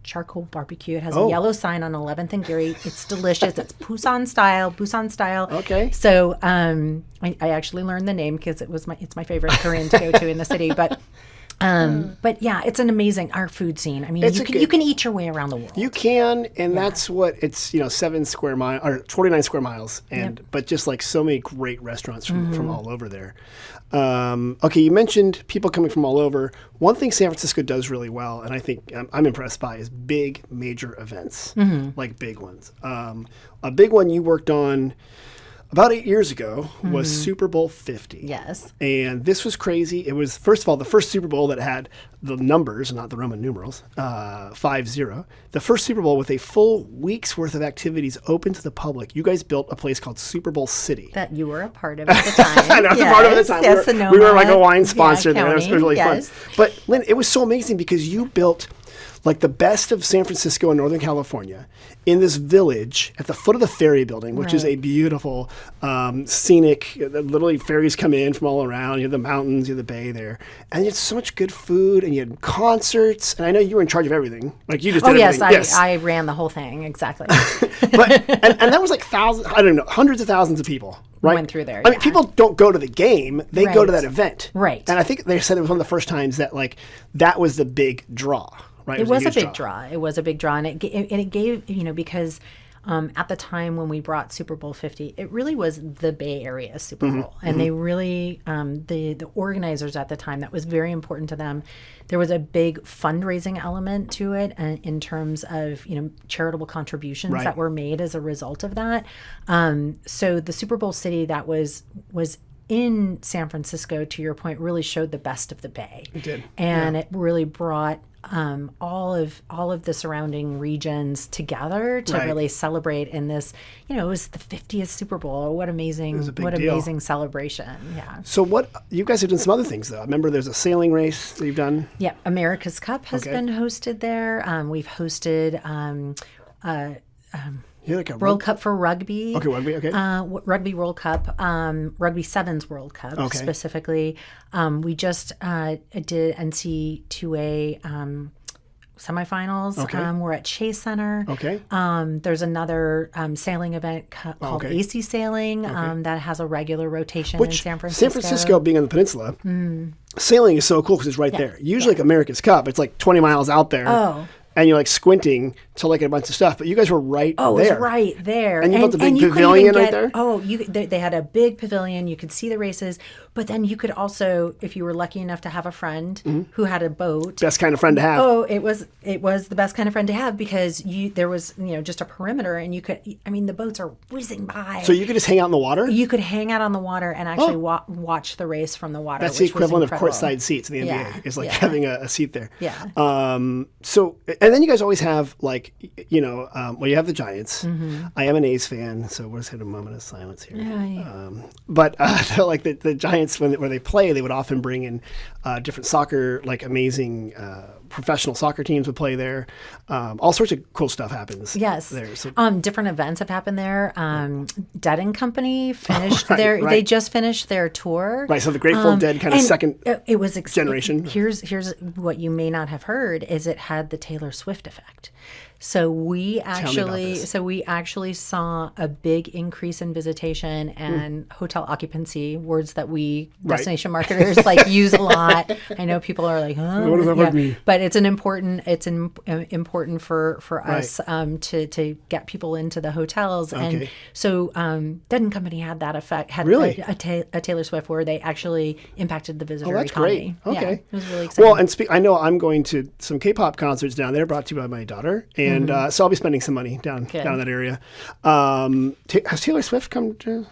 charcoal barbecue. It has a yellow sign on 11th and Geary. It's delicious. It's Busan style.
Okay.
So I actually learned the name because it's my favorite Korean to go to in the city. But yeah, it's an amazing our food scene. I mean, you can eat your way around the world.
You can, and that's what it's 7 square miles or 29 square miles, and but just like so many great restaurants from all over there. Okay, you mentioned people coming from all over. One thing San Francisco does really well, and I think I'm impressed by, is big major events, like big ones. A big one you worked on about 8 years ago was Super Bowl 50.
Yes.
And this was crazy. It was, first of all, the first Super Bowl that had the numbers, not the Roman numerals, 5-0. The first Super Bowl with a full week's worth of activities open to the public. You guys built a place called Super Bowl City.
That you were a part of at the time.
I know, I was a part of it at the time. Yes, we were like a wine sponsor there. It was really fun. But Lynn, it was so amazing because you built like the best of San Francisco and Northern California in this village at the foot of the ferry building, which is a beautiful, scenic, literally ferries come in from all around. You have the mountains, you have the bay there. And you had so much good food, and you had concerts. And I know you were in charge of everything. Like you just did everything.
Yes, I ran the whole thing, exactly.
and that was like thousands, I don't know, hundreds of thousands of people. Right?
Went through there.
I mean, people don't go to the game; they go to that event.
Right.
And I think they said it was one of the first times that that was the big draw. Right.
It was a big draw. It was a big draw, and it gave because at the time when we brought Super Bowl 50, it really was the Bay Area Super Bowl, and they really the organizers at the time, that was very important to them. There was a big fundraising element to it, in terms of charitable contributions that were made as a result of that. So the Super Bowl city that was in San Francisco, to your point, really showed the best of the Bay.
It did,
and it really brought all of the surrounding regions together to really celebrate in this. It was the 50th Super Bowl. What amazing celebration! Yeah.
So what you guys have done some other things though. I remember there's a sailing race that you've done.
Yeah, America's Cup has been hosted there. We've hosted.
Like a
World Cup for rugby.
Okay, rugby. Okay.
Rugby World Cup, Rugby Sevens World Cup specifically. We just did NC2A semifinals. We're at Chase Center.
Okay.
There's another sailing event called AC Sailing that has a regular rotation in San Francisco.
San Francisco being on the peninsula, sailing is so cool because it's right there. Usually like America's Cup, it's like 20 miles out there.
Oh.
And you're like squinting to look at a bunch of stuff, but you guys were right there.
Oh, it was right there.
And you built a big pavilion right there?
Oh, they had a big pavilion. You could see the races, but then you could also, if you were lucky enough to have a friend who had a boat.
Best kind of friend to have.
Oh, it was the best kind of friend to have because there was just a perimeter and you could. I mean, the boats are whizzing by.
So you could just hang out in the water.
You could hang out on the water and actually watch the race from the water.
That's the equivalent of courtside seats in the NBA. Is like having a seat there.
Yeah.
So. And then you guys always have like, you have the Giants. I am an A's fan, so we'll just hit a moment of silence here. But like the Giants, when they play, they would often bring in different soccer, like amazing professional soccer teams would play there. All sorts of cool stuff happens.
Yes.
There. So,
different events have happened there. Dead and Company finished they just finished their tour.
Right. So the Grateful Dead kind of second
it was
generation.
Here's what you may not have heard is it had the Taylor Swift effect. So we actually saw a big increase in visitation and hotel occupancy, words that we destination marketers use a lot. I know people are like, huh?
What does that mean?
But it's important for us to get people into the hotels. And so Dead and Company had that effect. Had a Taylor Swift where they actually impacted the visitor economy.
Great. Okay.
Yeah, it was really exciting.
Well, and I know I'm going to some K-pop concerts down there brought to you by my daughter. And so I'll be spending some money down in that area. Has Taylor Swift come to?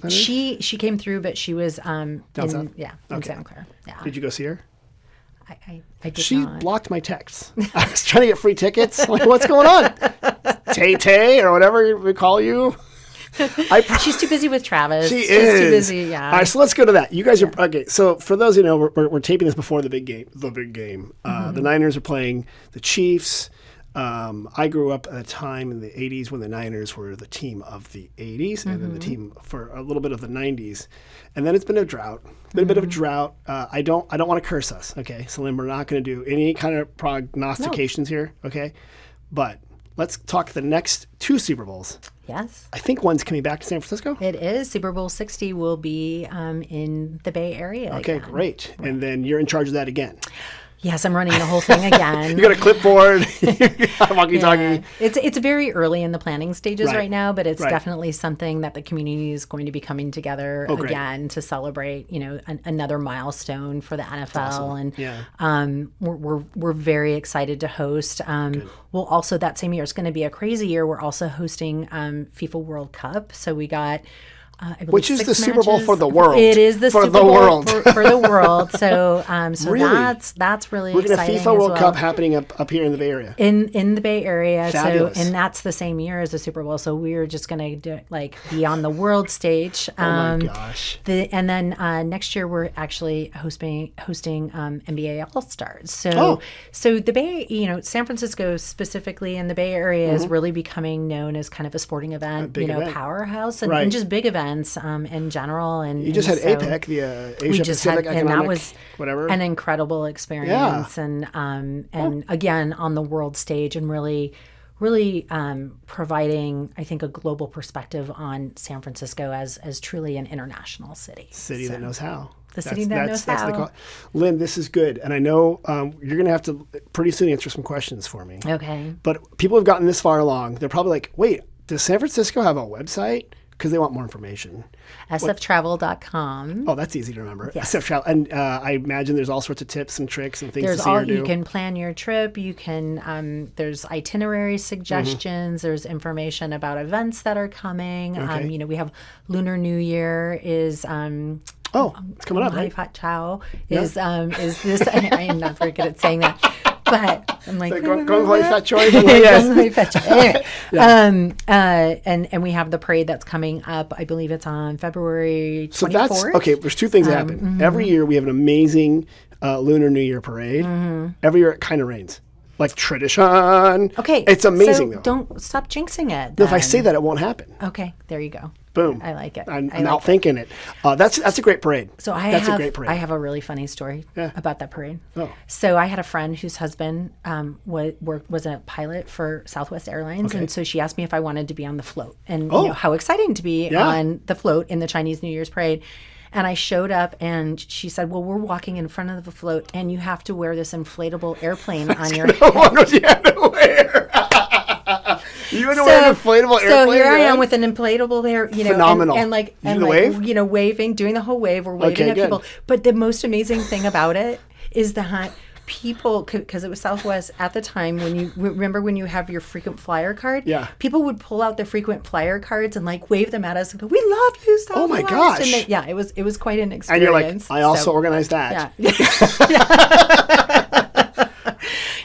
She came through, but she was
down south?
in Santa Clara. Yeah.
Did you go see her?
I did
she
not.
blocked my texts. I was trying to get free tickets. I'm like, what's going on? Tay or whatever we call you.
She's too busy with Travis.
She's
too busy, yeah.
All right, so let's go to that. You guys are okay. So for those who know, we're taping this before the big game. The Niners are playing the Chiefs. I grew up at a time in the 80s when the Niners were the team of the 80s and then the team for a little bit of the 90s. And then it's been a drought. It's been a bit of a drought. I don't want to curse us, okay? So Lynn, we're not going to do any kind of prognostications here, okay? But let's talk the next two Super Bowls.
Yes.
I think one's coming back to San Francisco.
It is. Super Bowl 60 will be in the Bay Area.
Okay,
again.
Great. Right. And then you're in charge of that again.
Yes, I'm running the whole thing again.
You got a clipboard, walkie-talkie.
Yeah. It's very early in the planning stages right now, but it's definitely something that the community is going to be coming together again to celebrate. Another milestone for the NFL, and we're very excited to host. We'll also that same year, it's going to be a crazy year. We're also hosting FIFA World Cup, so we got.
Which is the Super Bowl for the world.
It is the Super Bowl for the world. So,
really?
that's really
exciting. We're going to have FIFA World Cup happening up here in the Bay Area.
In the Bay Area.
Fabulous.
So, and that's the same year as the Super Bowl. So we're just going to be on the world stage.
Oh my gosh!
And then next year we're actually hosting NBA All Stars. So the Bay, San Francisco specifically in the Bay Area is really becoming known as kind of a sporting event, powerhouse and just big events. In general, and
you just had APEC, the Asia Pacific Economic,
and that was
whatever,
an incredible experience, and again on the world stage, and really providing, I think, a global perspective on San Francisco as truly an international city.
That knows how.
The city that knows how.
Lynn, this is good, and I know you're going to have to pretty soon answer some questions for me.
Okay.
But people have gotten this far along. They're probably like, wait, does San Francisco have a website? Because they want more information.
sftravel.com.
Oh, that's easy to remember.
Yes.
SF Travel. And I imagine there's all sorts of tips and tricks and things to see or do.
You can plan your trip. You can, there's itinerary suggestions. There's information about events that are coming.
Okay.
We have Lunar New Year is...
it's coming up, right?
Hai Fat Chow is this... I am not very good at saying that. But I'm like,
Gong hoi fat choi.
Anyway, and we have the parade that's coming up. I believe it's on February 24th.
So that's, okay, there's two things that happen. Every year we have an amazing Lunar New Year parade. Every year it kind of rains. Like tradition.
Okay.
It's amazing,
so
though.
Don't stop jinxing it.
No, if I say that, it won't happen.
Okay, there you go.
Boom.
I like it.
I'm outthinking it. That's a great parade.
So
That's a great parade.
I have a really funny story about that parade.
Oh.
So I had a friend whose husband was a pilot for Southwest Airlines, and so she asked me if I wanted to be on the float, and you know how exciting to be on the float in the Chinese New Year's parade. And I showed up, and she said, "Well, we're walking in front of the float, and you have to wear this inflatable airplane on your head."
What was you had to wear? You had to wear an inflatable airplane.
So here I am with an inflatable air,
Phenomenal.
and
wave?
Waving, doing the whole wave. We're waving at people. But the most amazing thing about it is that people, because it was Southwest at the time, when you remember when you have your frequent flyer card, people would pull out the frequent flyer cards and like wave them at us and go, "We love you, Southwest."
Oh my gosh!
And it was quite an experience.
And you're like, I also organized that.
Yeah.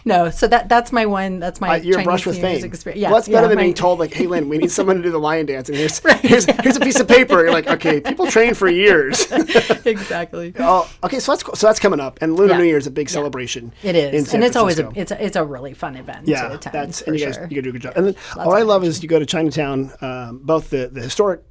No, so that's my one. That's my
you're
Chinese
brushed with
New Year's
fame.
experience.
Well, that's better than being told like, "Hey, Lynn, we need someone to do the lion dance, and here's a piece of paper." You're like, "Okay, people train for years."
Exactly.
Oh, okay. So that's coming up, and Lunar New Year is a big celebration.
It is,
in San
and it's always
Francisco.
it's a really fun event. to attend,
and you guys do a good job. And then what I love is you go to Chinatown, both the historic,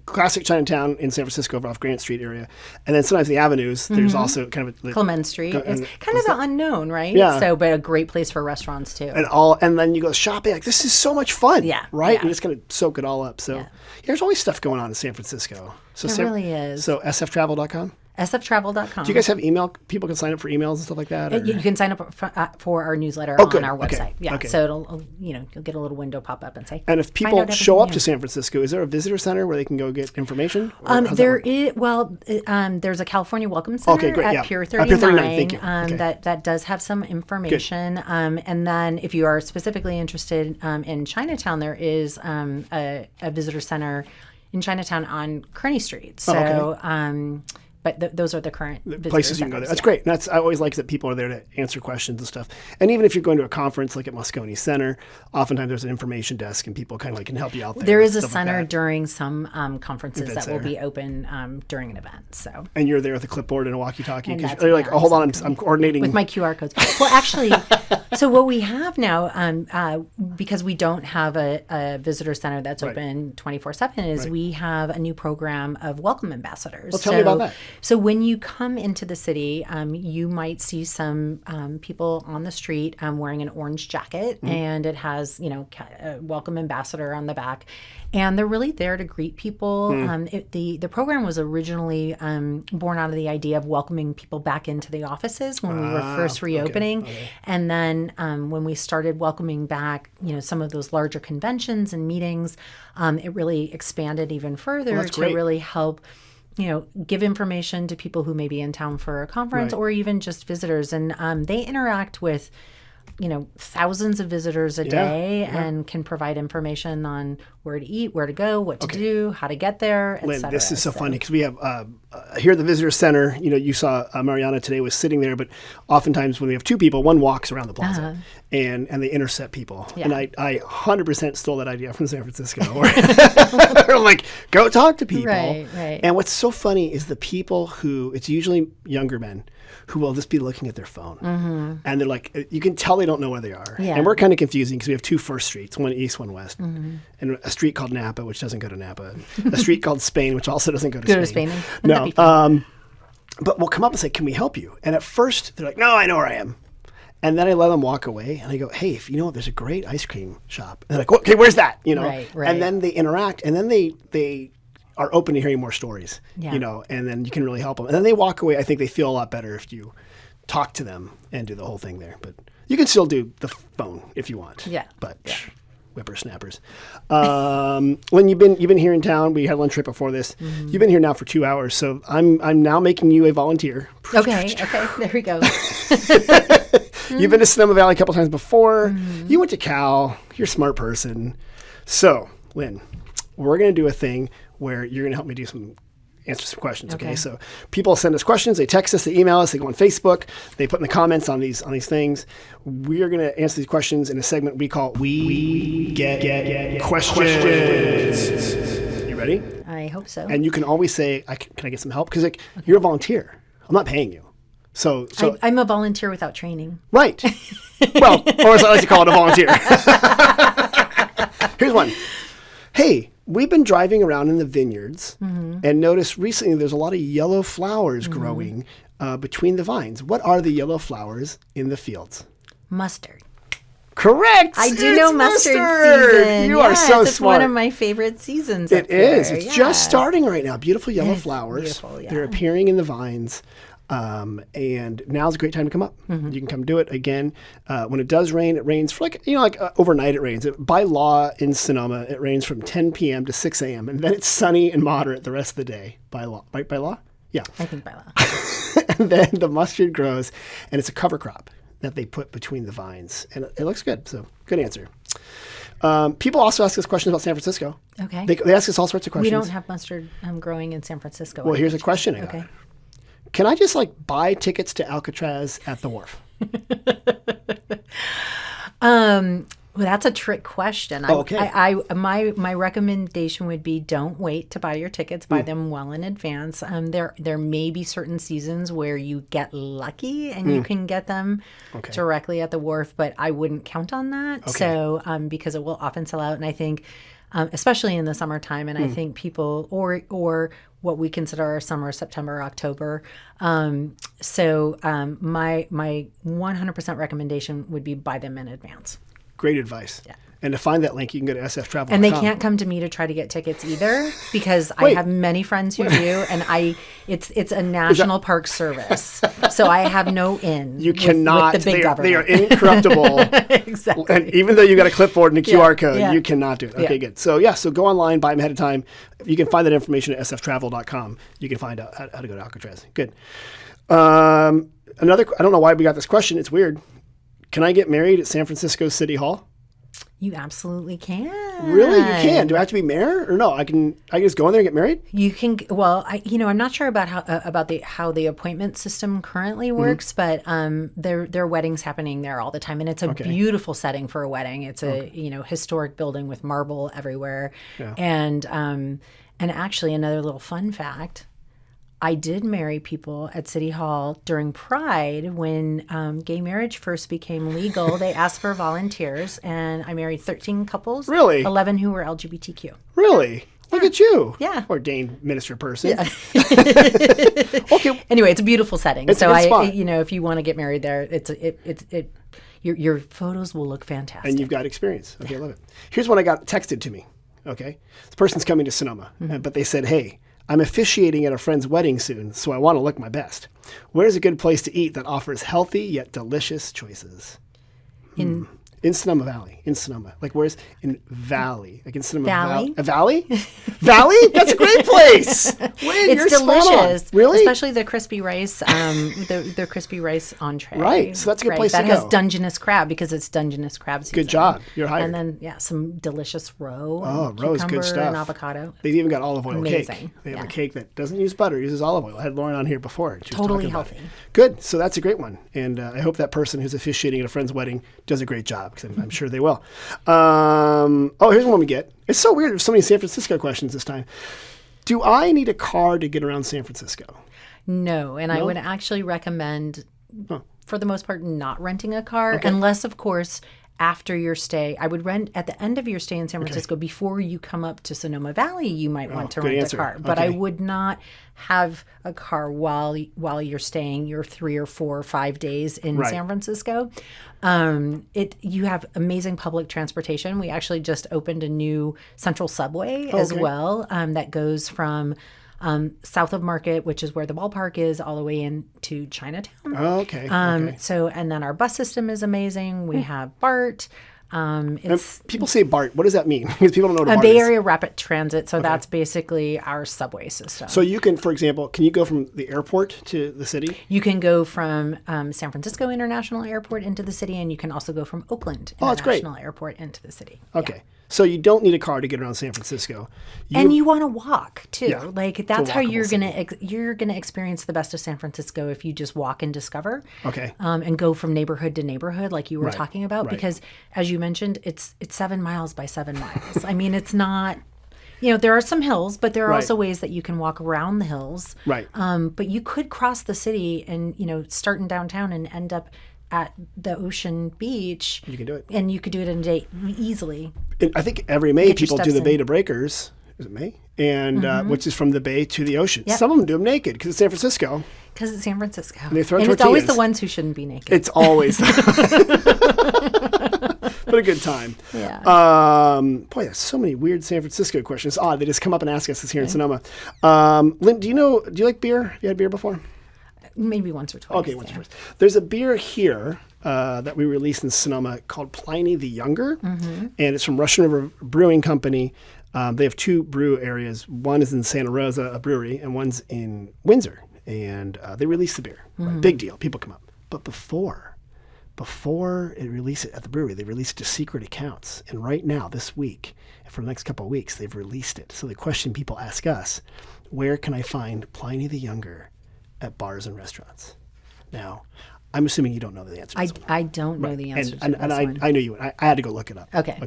classic Chinatown in San Francisco over off Grant Street area, and then sometimes the avenues. There's also kind of
Clement Street. It's kind of the unknown, right?
Yeah.
So, but a great place for restaurants too.
And then you go shopping. Like, this is so much fun.
Yeah.
Right.
Yeah.
You're just gonna soak it all up. So there's always stuff going on in San Francisco. So
There really is.
So sftravel.com.
sftravel.com.
Do you guys have email? People can sign up for emails and stuff like that? Or?
You can sign up for our newsletter on our website.
Okay.
Yeah.
Okay.
So it'll you'll get a little window pop up and say.
And if people show up to San Francisco, is there a visitor center where they can go get information?
There is. Well, there's a California Welcome Center at Pier 39.
Pier 39. Thank you.
That does have some information. And then if you are specifically interested in Chinatown, there is a visitor center in Chinatown on Kearny Street. So. But those are the current
places you can go there. That's great. And I always like that people are there to answer questions and stuff. And even if you're going to a conference like at Moscone Center, oftentimes there's an information desk and people kind of like can help you out there.
There is a center during some conferences that will be open during an event. So.
And you're there with a clipboard and a walkie-talkie because you're like, oh, hold on, I'm coordinating
with my QR codes. Well, actually, so what we have now, because we don't have a visitor center that's open 24/7, is we have a new program of welcome ambassadors.
Well, tell me about that.
So when you come into the city, you might see some people on the street wearing an orange jacket, and it has, a welcome ambassador on the back. And they're really there to greet people. The program was originally born out of the idea of welcoming people back into the offices when we were first reopening. Okay. And then when we started welcoming back, some of those larger conventions and meetings, it really expanded even further to really help give information to people who may be in town for a conference or even just visitors. And they interact with, thousands of visitors a day and can provide information on where to eat, where to go, what to do, how to get there, et
Lynn,
cetera.
this is so funny because we have here at the visitor center, you saw Mariana today was sitting there, but oftentimes when we have two people, one walks around the plaza and they intercept people. Yeah. And I 100% stole that idea from San Francisco. They're like, go talk to people.
Right.
And what's so funny is the people who, it's usually younger men, who will just be looking at their phone. And they're like, you can tell they don't know where they are. Yeah. And we're kind of confusing because we have two first streets, one east, one west. And a street called Napa, which doesn't go to Napa. A street called Spain, which also doesn't go to Spain. No. But we'll come up and say, can we help you? And at first, they're like, no, I know where I am. And then I let them walk away, and I go, hey, if there's a great ice cream shop. And they're like, okay, where's that?
Right.
And then they interact, and then they are open to hearing more stories, and then you can really help them. And then they walk away. I think they feel a lot better if you talk to them and do the whole thing there. But you can still do the phone if you want.
Yeah.
But whippersnappers. When you've been here in town, we had lunch right before this. You've been here now for 2 hours, so I'm now making you a volunteer.
Okay, there we go.
You've been to Sonoma Valley a couple times before. You went to Cal. You're a smart person. So, Lynn, we're going to do a thing where you're going to help me do some answer some questions. Okay. So people send us questions. They text us. They email us. They go on Facebook. They put in the comments on these things. We are going to answer these questions in a segment we call We Get Questions. You ready?
I hope so.
And you can always say, "Can I get some help?" Because you're a volunteer. I'm not paying you. So
I'm a volunteer without training.
Right. Well, or as I like to call it, a volunteer. Here's one. Hey, we've been driving around in the vineyards and noticed recently there's a lot of yellow flowers growing between the vines. What are the yellow flowers in the fields?
Mustard.
Correct.
I do know mustard season.
You are so
it's
smart.
one of my favorite seasons.
It is. It's just starting right now. Beautiful yellow flowers.
Beautiful, yeah.
They're appearing in the vines. And now's a great time to come up. You can come do it again. When it does rain, it rains for overnight it rains. By law in Sonoma, it rains from 10 p.m. to 6 a.m. And then it's sunny and moderate the rest of the day by law. By law? Yeah.
I think by law.
And then the mustard grows, and it's a cover crop that they put between the vines. And it looks good. So good answer. People also ask us questions about San Francisco.
Okay.
They ask us all sorts of questions.
We don't have mustard growing in San Francisco.
Well, here's a question I got.
Okay.
Can I just buy tickets to Alcatraz at the wharf?
Well, that's a trick question.
Okay.
My recommendation would be don't wait to buy your tickets. Buy them well in advance. There may be certain seasons where you get lucky and you can get them directly at the wharf, but I wouldn't count on that.
Okay.
So because it will often sell out, and I think especially in the summertime, and I think people or what we consider our summer, September, October. My 100% recommendation would be buy them in advance.
Great advice.
Yeah.
And to find that link, you can go to sftravel.com.
And they can't come to me to try to get tickets either because I have many friends who do, and it's a national park service, so I have no in.
You cannot.
With the big government.
They are incorruptible.
Exactly.
And even though you got a clipboard and a QR code, you cannot do it. Okay,
Yeah.
good. So go online, buy them ahead of time. You can find that information at sftravel.com. You can find out how to go to Alcatraz. Good. I don't know why we got this question. It's weird. Can I get married at San Francisco City Hall?
You absolutely can.
Really? You can? Do I have to be mayor or no? I can just go in there and get married?
You can. Well, I'm not sure about how the appointment system currently works, but there are weddings happening there all the time, and it's a beautiful setting for a wedding. It's a historic building with marble everywhere, and actually another little fun fact. I did marry people at City Hall during Pride when gay marriage first became legal. They asked for volunteers, and I married 13 couples.
Really?
11 who were LGBTQ.
Really? Look at you.
Yeah.
Ordained minister person.
Yeah.
Okay.
Anyway, it's a beautiful setting.
It's a good spot.
If you want to get married there, your photos will look fantastic.
And you've got experience. Okay, I love it. Here's one I got texted to me. Okay. This person's coming to Sonoma, but they said, hey, I'm officiating at a friend's wedding soon, so I want to look my best. Where's a good place to eat that offers healthy yet delicious choices? In Sonoma Valley. In Sonoma. Where's in Valley? In Sonoma
Valley?
A valley? Valley? That's a great place.
It's delicious.
Really?
Especially the crispy rice, the crispy rice entree.
Right. So that's a good place to go.
That has Dungeness crab because it's Dungeness crab season.
Good job. You're hired.
And then, some delicious roe.
Oh, roe is good stuff.
And avocado.
They've even got olive oil
Amazing.
cake. They have a cake that doesn't use butter, uses olive oil. I had Lauren on here before. She was
Totally
talking about
healthy.
it. Good. So that's a great one. And I hope that person who's officiating at a friend's wedding does a great job because I'm sure they will. Here's one we get. It's so weird. There's so many San Francisco questions this time. Do I need a car to get around San Francisco?
No, and I would actually recommend, for the most part, not renting a car, unless, of course, after your stay. I would rent at the end of your stay in San Francisco before you come up to Sonoma Valley. You might want to rent a car, but I would not have a car while you're staying your 3 or 4 or 5 days in San Francisco. You have amazing public transportation. We actually just opened a new central subway as well that goes from south of Market, which is where the ballpark is, all the way into Chinatown.
Oh, okay.
And then our bus system is amazing. We have BART.
People say BART. What does that mean? Because people don't know what BART
Bay
is.
Area Rapid Transit. So that's basically our subway system.
So you can, for example, can you go from the airport to the city?
You can go from San Francisco International Airport into the city, and you can also go from Oakland International Airport into the city.
Okay.
Yeah.
So you don't need a car to get around San Francisco.
And you want to walk too.
Yeah,
like that's how you're
walkable
gonna experience the best of San Francisco if you just walk and discover.
Okay.
And go from neighborhood to neighborhood, like you were talking about,
right.
because as you mentioned, it's 7 miles by 7 miles. I mean, it's not. There are some hills, but there are also ways that you can walk around the hills.
Right.
But you could cross the city and start in downtown and end up at the ocean beach.
You can do it.
And you could do it in a day easily.
And I think every May people do the Bay to Breakers. Is it May? And which is from the bay to the ocean. Yep. Some of them do them naked because it's San Francisco.
Because it's San Francisco.
And they throw
tortillas.
It's
always the ones who shouldn't be naked.
It's always but a good time.
Yeah.
Boy, there's so many weird San Francisco questions. It's odd. They just come up and ask us this here in Sonoma. Lynn, do you like beer? Have you had beer before?
Maybe once or twice.
Okay, once or twice. There's a beer here that we released in Sonoma called Pliny the Younger, and it's from Russian River Brewing Company. They have 2 brew areas. One is in Santa Rosa, a brewery, and one's in Windsor. And they released the beer. Right? Big deal. People come up. But before it released it at the brewery, they released it to secret accounts. And right now, this week, for the next couple of weeks, they've released it. So the question people ask us, where can I find Pliny the Younger at bars and restaurants? Now, I'm assuming you don't know the answer to this one.
I don't know the answer to
and
this one.
I knew you would. I had to go look it up.
Okay.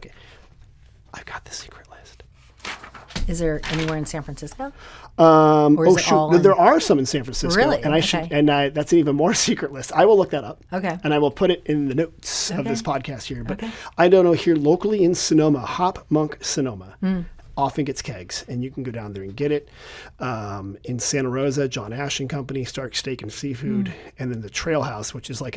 I've got the secret list.
Is there anywhere in San Francisco? Or is it all
there are some in San Francisco.
Really?
And that's an even more secret list. I will look that up.
Okay.
And I will put it in the notes of this podcast here. But I don't know, here locally in Sonoma, Hop Monk Sonoma often gets kegs, and you can go down there and get it. In Santa Rosa, John Ash and Company, Stark Steak and Seafood, and then the Trail House, which is like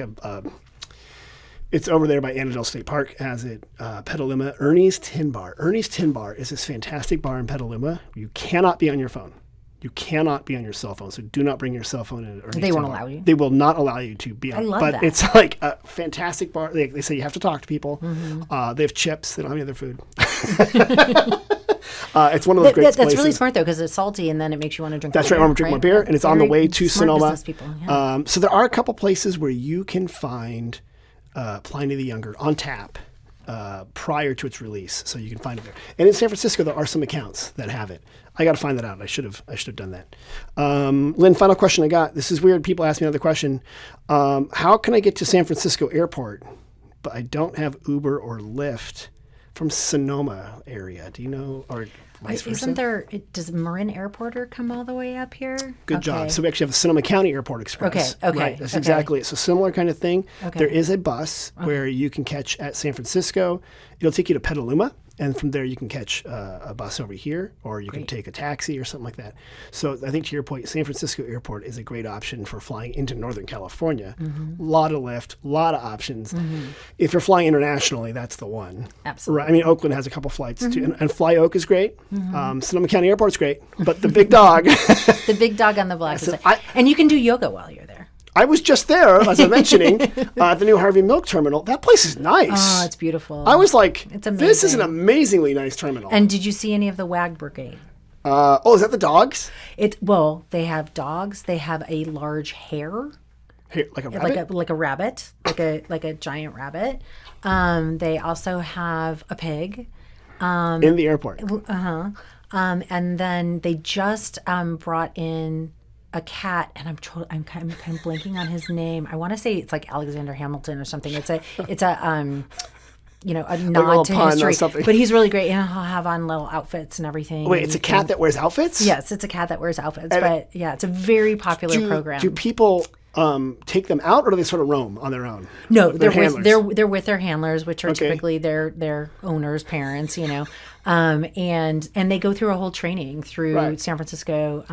it's over there by Annandale State Park, has it. Petaluma, Ernie's Tin Bar. Ernie's Tin Bar is this fantastic bar in Petaluma. You cannot be on your phone. You cannot be on your cell phone, so do not bring your cell phone in.
They won't allow you.
They will not allow you to be on.
I love
but
that.
It's like a fantastic bar. They say you have to talk to people. They have chips. They don't have any other food. It's one of those great places.
That's really smart, though, because it's salty, and then it makes you want to drink more beer.
That's right. I want to drink more beer, and it's on the way to Sonoma.
People,
so there are a couple places where you can find Pliny the Younger on tap prior to its release, so you can find it there. And in San Francisco, there are some accounts that have it. I got to find that out. I should have done that. Lynn, final question I got. This is weird. People ask me another question. How can I get to San Francisco Airport, but I don't have Uber or Lyft from Sonoma area? Do you know, or vice versa?
Does Marin Airporter come all the way up here?
Good job. So we actually have a Sonoma County Airport Express.
Okay.
Right, that's exactly it. So similar kind of thing.
Okay.
There is a bus where you can catch at San Francisco. It'll take you to Petaluma. And from there, you can catch a bus over here, or you can take a taxi or something like that. So I think to your point, San Francisco Airport is a great option for flying into Northern California. A lot of lift, a lot of options. If you're flying internationally, that's the one.
Absolutely.
Right. I mean, Oakland has a couple flights too. And Fly Oak is great. Sonoma County Airport's great. But the big dog.
The big dog on the block. And you can do yoga while you're there.
I was just there, as I'm mentioning, at the new Harvey Milk Terminal. That place is nice.
Oh, it's beautiful.
I was like,
it's amazing.
This is an amazingly nice terminal.
And did you see any of the WAG Brigade?
Is that the dogs?
They have dogs. They have a large hare.
Like a rabbit?
Like a rabbit, like a giant rabbit. They also have a pig.
In the airport.
And then they just brought in a cat, and I'm kind of blanking on his name. I want to say it's like Alexander Hamilton or something. It's a nod to history. But he's really great, and he'll have on little outfits and everything.
Wait, it's a cat that wears outfits?
Yes, it's a cat that wears outfits. But yeah, it's a very popular program.
Do people take them out, or do they sort of roam on their own?
No, they're with their handlers, which are typically their owners' parents, and they go through a whole training through San Francisco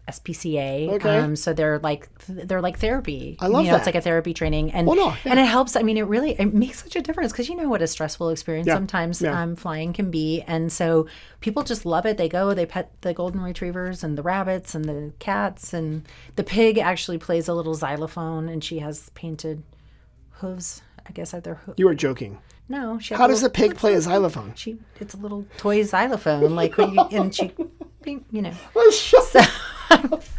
SPCA.
Okay.
So they're like therapy.
I love that.
It's like a therapy training, and and it helps. I mean, it makes such a difference because you know what a stressful experience sometimes flying can be, and so people just love it. They pet the golden retrievers and the rabbits and the cats, and the pig actually plays a little xylophone, and she has painted hooves. I gusse are their hooves.
You were joking.
No.
How does a pig play a xylophone?
It's a little toy xylophone, like when you. So,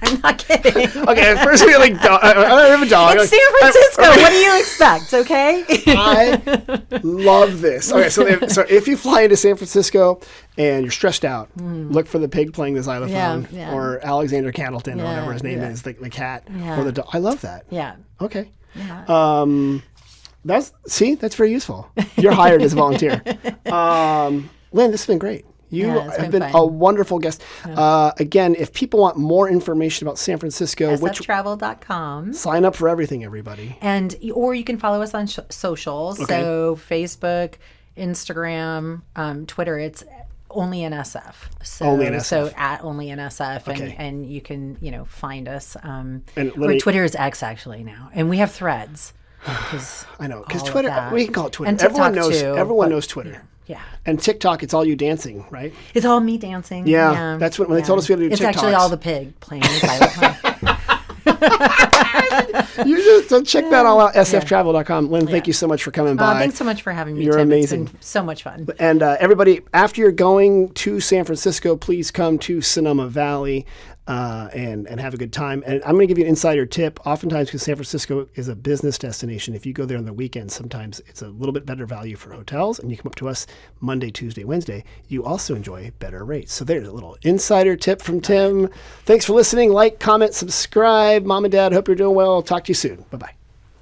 I'm not kidding.
Okay, at first we like, I have a dog.
It's San Francisco. What do you expect? Okay.
I love this. Okay, so if you fly into San Francisco and you're stressed out, look for the pig playing the xylophone, or Alexander Candleton, or whatever his name is, the cat, or the dog. I love that.
Yeah.
Okay. Yeah. That's very useful. You're hired as a volunteer. Lynn, this has been great. You have been a wonderful guest. Again, if people want more information about San Francisco,
sftravel.com.
Sign up for everything, everybody.
Or you can follow us on socials. Okay. So Facebook, Instagram, Twitter. It's only in SF.
Only in SF.
So at only in SF, and you can find us. Or Twitter is X actually now, and we have Threads.
I know, because Twitter, we can call it Twitter.
And TikTok
everyone knows Twitter.
Yeah.
And TikTok, it's all you dancing, right?
It's all me dancing.
Yeah. That's when they told us we had to do TikToks.
It's actually all the pig playing the xylophone.
So check that all out, sftravel.com. Lynn, thank you so much for coming by.
Thanks so much for having me,
You're
Tim.
amazing.
It's been so much fun.
And everybody, after you're going to San Francisco, please come to Sonoma Valley and have a good time. And I'm going to give you an insider tip. Oftentimes, because San Francisco is a business destination, if you go there on the weekends, sometimes it's a little bit better value for hotels. And you come up to us Monday, Tuesday, Wednesday, you also enjoy better rates. So there's a little insider tip from Tim. Thanks for listening. Like, comment, subscribe. Mom and Dad, hope you're doing well. Talk to you soon. Bye-bye.